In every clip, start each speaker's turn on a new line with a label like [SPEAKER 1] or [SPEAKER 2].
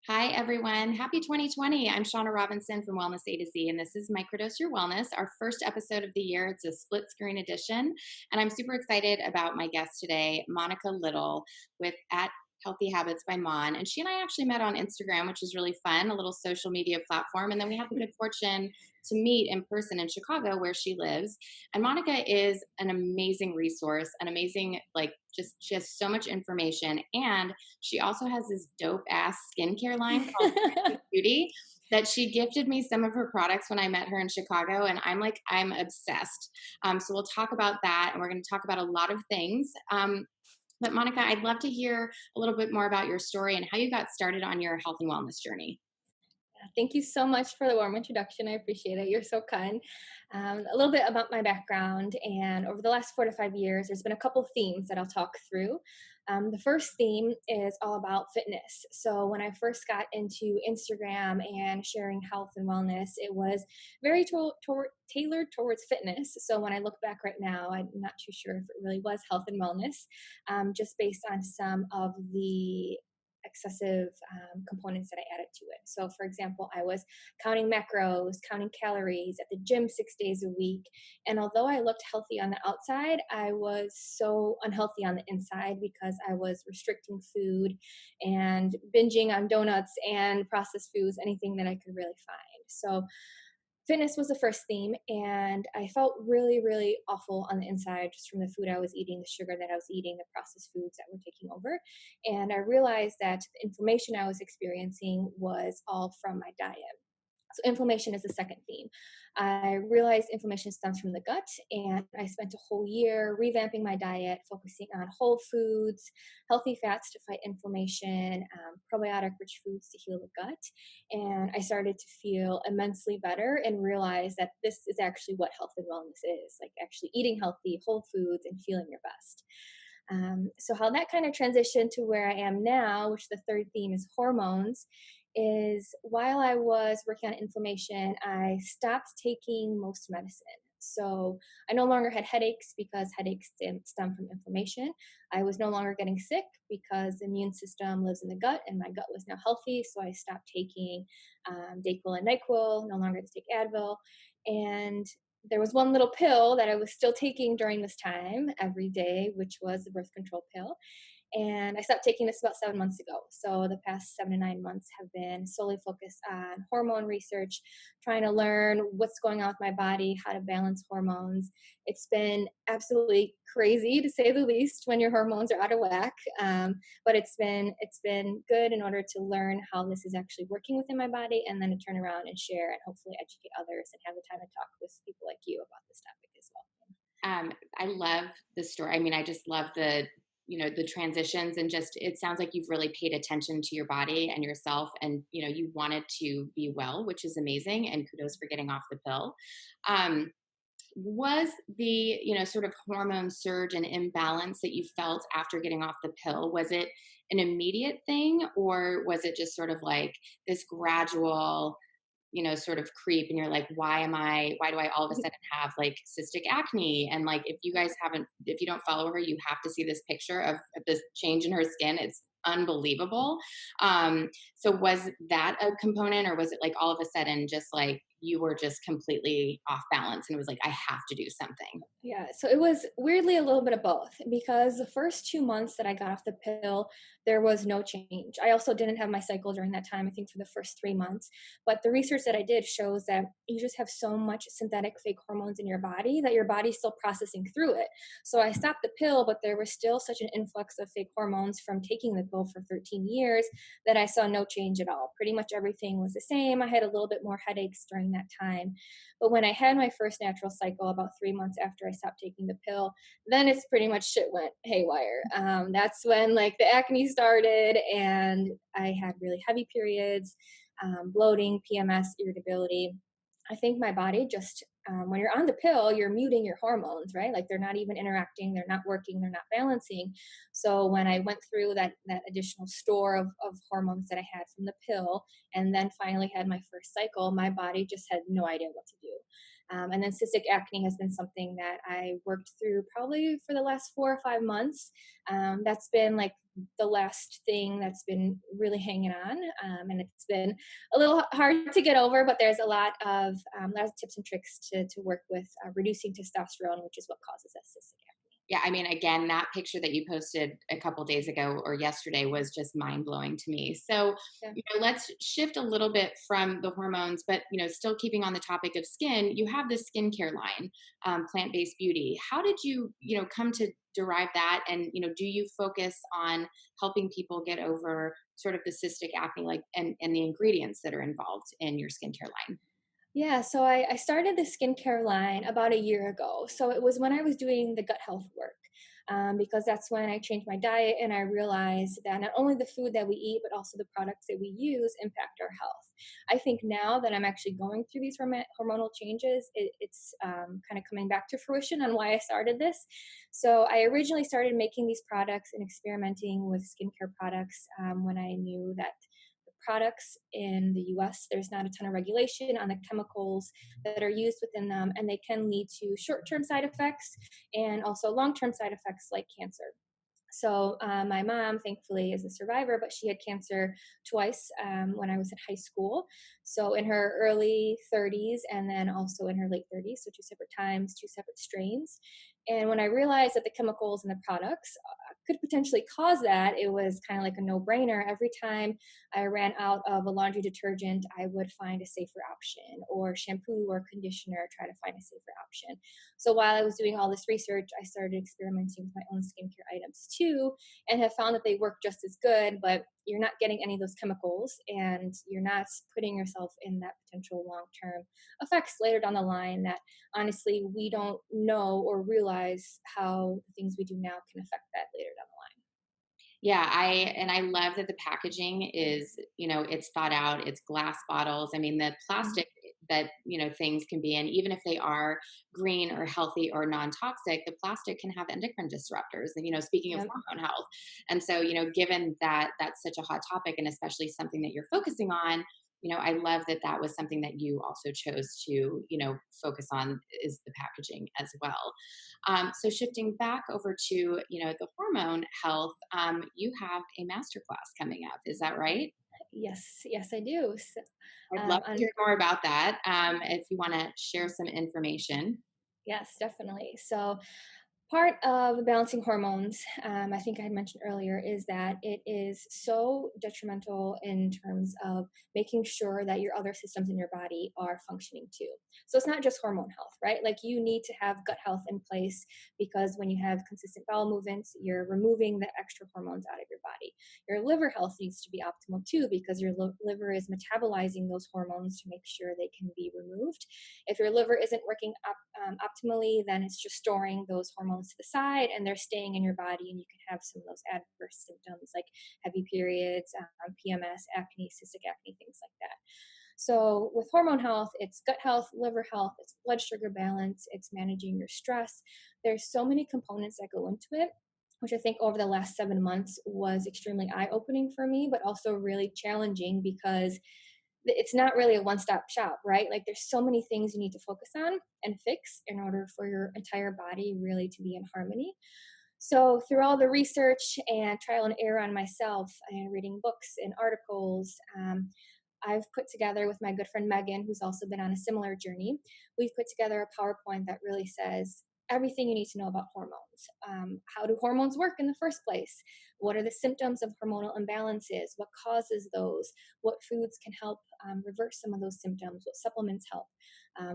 [SPEAKER 1] Hi, everyone. Happy 2020. I'm Shauna Robinson from Wellness A to Z, and this is Microdose Your Wellness, our first episode of the year. It's a split screen edition, and I'm super excited about my guest today, Monica Little, with at Healthy Habits by Mon. And she and I actually met on Instagram, which is really fun, a little social media platform. And then we had the good fortune to meet in person in Chicago, where she lives. And Monica is an amazing resource, an amazing, just she has so much information. And she also has this dope ass skincare line called Beauty that she gifted me some of her products when I met her in Chicago. And I'm obsessed. So we'll talk about that. And we're going to talk about a lot of things. But Monica, I'd love to hear a little bit more about your story and how you got started on your health and wellness journey.
[SPEAKER 2] Thank you so much for the warm introduction. I appreciate it. You're so kind. A little bit about my background, and over the last 4 to 5 years, there's been a couple themes that I'll talk through. The first theme is all about fitness. So when I first got into Instagram and sharing health and wellness, it was very tailored towards fitness. So when I look back right now, I'm not too sure if it really was health and wellness, just based on some of the excessive components that I added to it. So, for example, I was counting macros, counting calories at the gym 6 days a week. And although I looked healthy on the outside, I was so unhealthy on the inside because I was restricting food and binging on donuts and processed foods, anything that I could really find. So, fitness was the first theme, and I felt really, really awful on the inside just from the food I was eating, the sugar that I was eating, the processed foods that were taking over. And I realized that the inflammation I was experiencing was all from my diet. So inflammation is the second theme. I realized inflammation stems from the gut, and I spent a whole year revamping my diet, focusing on whole foods, healthy fats to fight inflammation, probiotic-rich foods to heal the gut. And I started to feel immensely better and realize that this is actually what health and wellness is, like actually eating healthy, whole foods, and feeling your best. So how that kind of transitioned to where I am now, which the third theme is hormones, is while I was working on inflammation, I stopped taking most medicine. So I no longer had headaches because headaches stem from inflammation. I was no longer getting sick because the immune system lives in the gut and my gut was now healthy. So I stopped taking Dayquil and NyQuil, no longer to take Advil. And there was one little pill that I was still taking during this time every day, which was the birth control pill. And I stopped taking this about 7 months ago. So the past 7 to 9 months have been solely focused on hormone research, trying to learn what's going on with my body, how to balance hormones. It's been absolutely crazy to say the least when your hormones are out of whack. But it's been good in order to learn how this is actually working within my body, and then to turn around and share and hopefully educate others and have the time to talk with people like you about this topic as well.
[SPEAKER 1] I love the story. I mean, I just love the transitions, and just it sounds like you've really paid attention to your body and yourself, and you wanted to be well, which is amazing, and kudos for getting off the pill. um was the sort of hormone surge and imbalance that you felt after getting off the pill, was it an immediate thing, or was it just sort of like this gradual sort of creep, and you're like, why do I all of a sudden have like cystic acne? And like, if you don't follow her, you have to see this picture of this change in her skin. It's unbelievable. So was that a component, or was it like all of a sudden just like you were just completely off balance and it was like, I have to do something?
[SPEAKER 2] Yeah, so it was weirdly a little bit of both because the first 2 months that I got off the pill, there was no change. I also didn't have my cycle during that time, I think for the first 3 months. But the research that I did shows that you just have so much synthetic fake hormones in your body that your body's still processing through it. So I stopped the pill, but there was still such an influx of fake hormones from taking the pill for 13 years that I saw no change at all. Pretty much everything was the same. I had a little bit more headaches during that time. But when I had my first natural cycle about 3 months after I stopped taking the pill, then it's pretty much shit went haywire. That's when like the acne started, and I had really heavy periods, bloating, PMS, irritability. I think my body just, when you're on the pill, you're muting your hormones, right? Like they're not even interacting, they're not working, they're not balancing. So when I went through that additional store of hormones that I had from the pill, and then finally had my first cycle, my body just had no idea what to do. And then cystic acne has been something that I worked through probably for the last 4 or 5 months. That's been like the last thing that's been really hanging on. And it's been a little hard to get over, but there's a lot of tips and tricks to work with reducing testosterone, which is what causes that cystic acne.
[SPEAKER 1] Yeah, I mean, again, that picture that you posted a couple days ago or yesterday was just mind blowing to me. So,
[SPEAKER 2] Yeah.
[SPEAKER 1] let's shift a little bit from the hormones, but still keeping on the topic of skin. You have this skincare line, Plant Based Beauty. How did you, come to derive that? And do you focus on helping people get over sort of the cystic acne, like and the ingredients that are involved in your skincare line?
[SPEAKER 2] Yeah, so I started the skincare line about a year ago. So it was when I was doing the gut health work, because that's when I changed my diet and I realized that not only the food that we eat, but also the products that we use impact our health. I think now that I'm actually going through these hormonal changes, it's kind of coming back to fruition on why I started this. So I originally started making these products and experimenting with skincare products when I knew that products in the US, there's not a ton of regulation on the chemicals that are used within them, and they can lead to short term side effects and also long term side effects like cancer. So my mom, thankfully, is a survivor, but she had cancer twice when I was in high school. So in her early 30s and then also in her late 30s, so two separate times, two separate strains. And when I realized that the chemicals in the products could potentially cause that, it was kind of like a no-brainer. Every time I ran out of a laundry detergent, I would find a safer option, or shampoo or conditioner, try to find a safer option. So while I was doing all this research, I started experimenting with my own skincare items too, and have found that they work just as good, but you're not getting any of those chemicals and you're not putting yourself in that potential long-term effects later down the line that honestly we don't know or realize how the things we do now can affect that later down the line.
[SPEAKER 1] Yeah, I love that the packaging is, it's thought out, it's glass bottles. I mean, the
[SPEAKER 2] Mhm.
[SPEAKER 1] plastic that, things can be in, even if they are green or healthy or non-toxic, the plastic can have endocrine disruptors. And, speaking of
[SPEAKER 2] Yep.
[SPEAKER 1] hormone health. And so, given that that's such a hot topic and especially something that you're focusing on, I love that that was something that you also chose to, focus on is the packaging as well. So shifting back over to, the hormone health, you have a masterclass coming up. Is that right?
[SPEAKER 2] Yes, yes, I do. So,
[SPEAKER 1] I'd love to
[SPEAKER 2] on
[SPEAKER 1] hear more about that. If you want to share some information.
[SPEAKER 2] yes, definitely. So part of balancing hormones, I think I had mentioned earlier, is that it is so detrimental in terms of making sure that your other systems in your body are functioning too. So it's not just hormone health, right? Like you need to have gut health in place because when you have consistent bowel movements, you're removing the extra hormones out of your body. Your liver health needs to be optimal too because your liver is metabolizing those hormones to make sure they can be removed. If your liver isn't working optimally, then it's just storing those hormones to the side and they're staying in your body, and you can have some of those adverse symptoms like heavy periods, PMS, acne, cystic acne, things like that. So, with hormone health, it's gut health, liver health, it's blood sugar balance, it's managing your stress. There's so many components that go into it, which I think over the last 7 months was extremely eye opening for me, but also really challenging because it's not really a one-stop shop, right? Like there's so many things you need to focus on and fix in order for your entire body really to be in harmony. So through all the research and trial and error on myself and reading books and articles, I've put together with my good friend Megan, who's also been on a similar journey, we've put together a PowerPoint that really says everything you need to know about hormones. How do hormones work in the first place? What are the symptoms of hormonal imbalances? What causes those? What foods can help reverse some of those symptoms? What supplements help?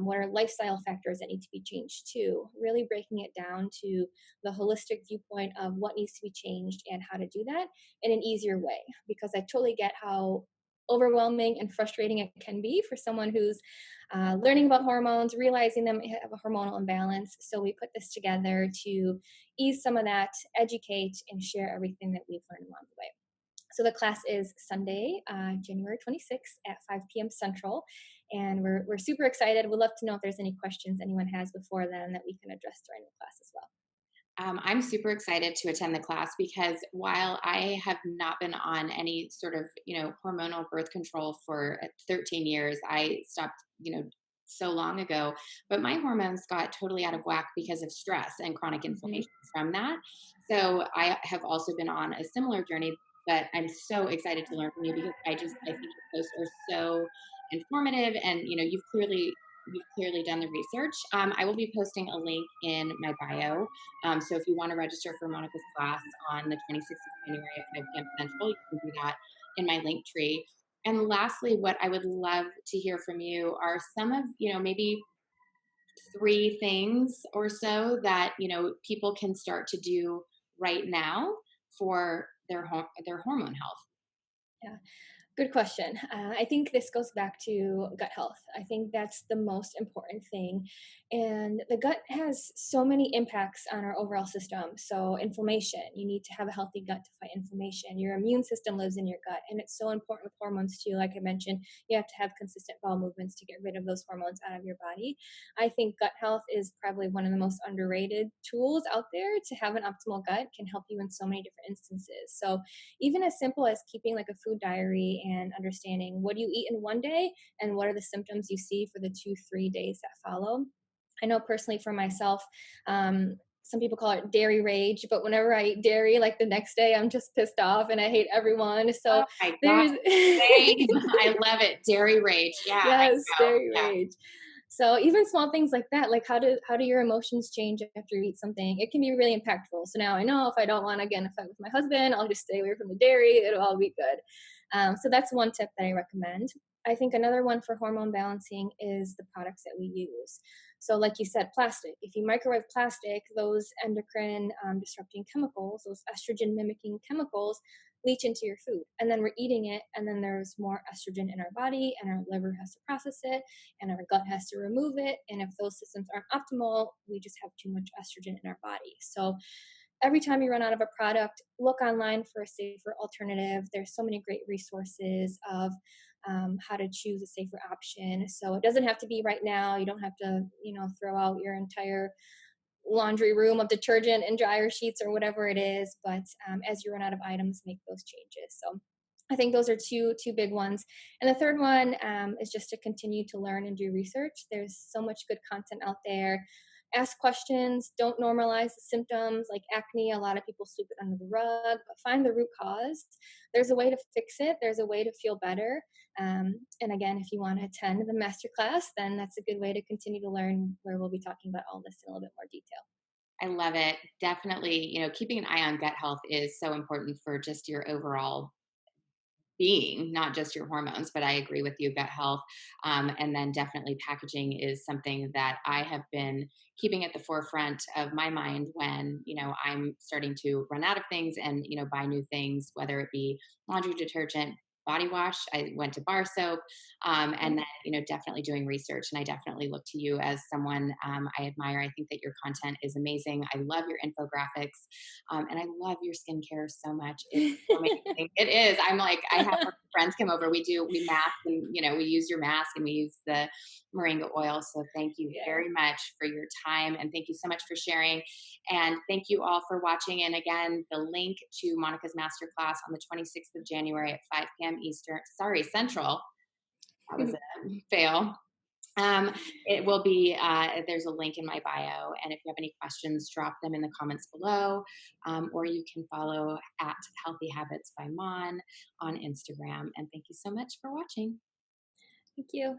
[SPEAKER 2] What are lifestyle factors that need to be changed too? Really breaking it down to the holistic viewpoint of what needs to be changed and how to do that in an easier way. Because I totally get how overwhelming and frustrating it can be for someone who's learning about hormones, realizing them have a hormonal imbalance. So we put this together to ease some of that, educate, and share everything that we've learned along the way. So the class is Sunday, January 26th at 5 p.m. Central. And we're super excited. We'd love to know if there's any questions anyone has before then that we can address during the class as well.
[SPEAKER 1] I'm super excited to attend the class because while I have not been on any sort of, hormonal birth control for 13 years, I stopped, so long ago, but my hormones got totally out of whack because of stress and chronic
[SPEAKER 2] Hmm.
[SPEAKER 1] inflammation from that. So I have also been on a similar journey, but I'm so excited to learn from you because I think your posts are so informative, and you've clearly done the research. I will be posting a link in my bio. So if you want to register for Monica's class on the 26th of January at 5 p.m. Central, you can do that in my link tree. And lastly, what I would love to hear from you are some of, maybe three things or so that, people can start to do right now for their hormone health.
[SPEAKER 2] Yeah. Good question. I think this goes back to gut health. I think that's the most important thing. And the gut has so many impacts on our overall system. So, inflammation, you need to have a healthy gut to fight inflammation. Your immune system lives in your gut. And it's so important with hormones, too. Like I mentioned, you have to have consistent bowel movements to get rid of those hormones out of your body. I think gut health is probably one of the most underrated tools out there. To have an optimal gut can help you in so many different instances. So, even as simple as keeping like a food diary and understanding what do you eat in one day and what are the symptoms you see for the 2 3 days that follow. I know personally for myself, some people call it dairy rage, but whenever I eat dairy, like the next day, I'm just pissed off and I hate everyone. So
[SPEAKER 1] Oh my God.
[SPEAKER 2] there's
[SPEAKER 1] Same. I love it. Dairy rage. Yeah, I
[SPEAKER 2] yes,
[SPEAKER 1] know.
[SPEAKER 2] dairy
[SPEAKER 1] Yeah.
[SPEAKER 2] rage. So even small things like that, like how do your emotions change after you eat something? It can be really impactful. So now I know if I don't want to get in a fight with my husband, I'll just stay away from the dairy. It'll all be good. So that's one tip that I recommend. I think another one for hormone balancing is the products that we use. So, like you said, plastic. If you microwave plastic, those endocrine disrupting chemicals, those estrogen mimicking chemicals, leach into your food. And then we're eating it, and then there's more estrogen in our body, and our liver has to process it, and our gut has to remove it. And if those systems aren't optimal, we just have too much estrogen in our body. So every time you run out of a product, look online for a safer alternative. There's so many great resources of how to choose a safer option. So it doesn't have to be right now. You don't have to, throw out your entire laundry room of detergent and dryer sheets or whatever it is. But as you run out of items, make those changes. So I think those are two big ones. And the third one is just to continue to learn and do research. There's so much good content out there. Ask questions. Don't normalize the symptoms like acne. A lot of people sweep it under the rug, but find the root cause. There's a way to fix it. There's a way to feel better. And again, if you want to attend the masterclass, then that's a good way to continue to learn, where we'll be talking about all this in a little bit more detail.
[SPEAKER 1] I love it. Definitely, keeping an eye on gut health is so important for just your overall being, not just your hormones, but I agree with you, gut health. And then definitely packaging is something that I have been keeping at the forefront of my mind when, I'm starting to run out of things and, buy new things, whether it be laundry detergent, body wash. I went to bar soap, and then, definitely doing research. And I definitely look to you as someone I admire. I think that your content is amazing. I love your infographics, and I love your skincare so much. It's so amazing. It is. I'm like, I have our friends come over. We mask, and we use your mask and we use the moringa oil. So thank you
[SPEAKER 2] Yeah.
[SPEAKER 1] very much for your time, and thank you so much for sharing. And thank you all for watching. And again, the link to Monica's masterclass on the 26th of January at 5 p.m. Eastern. Sorry, Central. That was a fail. Um, it will be, there's a link in my bio. And if you have any questions, drop them in the comments below. Or you can follow at Healthy Habits by Mon on Instagram. And thank you so much for watching.
[SPEAKER 2] Thank you.